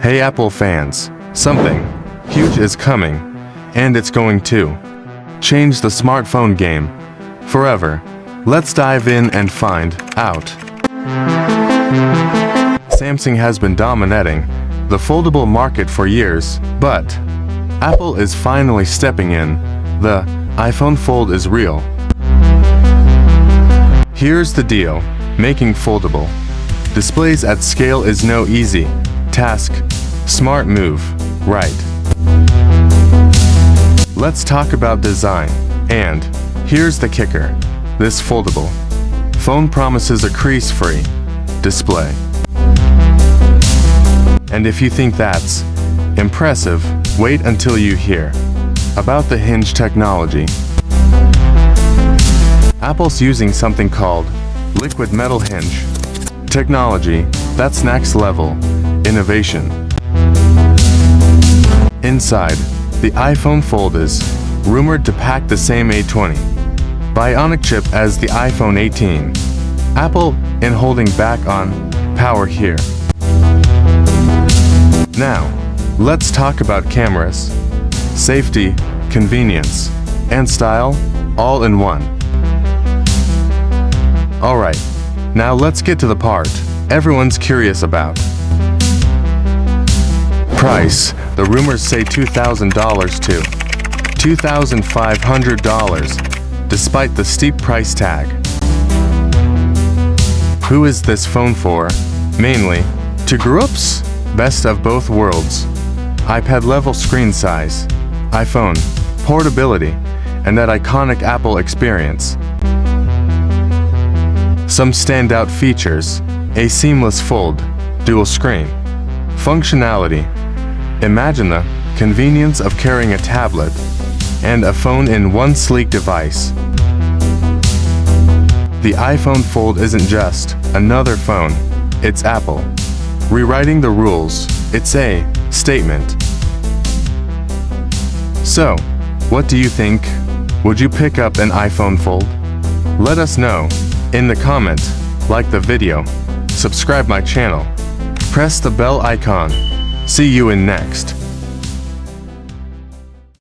Hey Apple fans, something huge is coming, and it's going to change the smartphone game forever. Let's dive in and find out. Samsung has been dominating the foldable market for years, but Apple is finally stepping in. The iPhone Fold is real. Here's the deal: making foldable displays at scale is no easy task. Smart move, right? Let's talk about design. And here's the kicker: this foldable phone promises a crease-free display. And if you think that's impressive, wait until you hear about the hinge technology. Apple's using something called Liquid Metal Hinge technology. That's next level innovation. Inside, the iPhone Fold is rumored to pack the same A20 Bionic chip as the iPhone 18. Apple in holding back on power here. Now, let's talk about cameras, safety, convenience, and style, all in one. Alright, now let's get to the part everyone's curious about. Price: the rumors say $2,000 to $2,500, despite the steep price tag. Who is this phone for? Mainly to groups. Best of both worlds: iPad-level screen size, iPhone portability, and that iconic Apple experience. Some standout features: a seamless fold, dual screen functionality. Imagine the convenience of carrying a tablet and a phone in one sleek device. The iPhone Fold isn't just another phone, it's Apple rewriting the rules. It's a statement. So, what do you think? Would you pick up an iPhone Fold? Let us know in the comment, like the video, subscribe my channel, press the bell icon. See you in next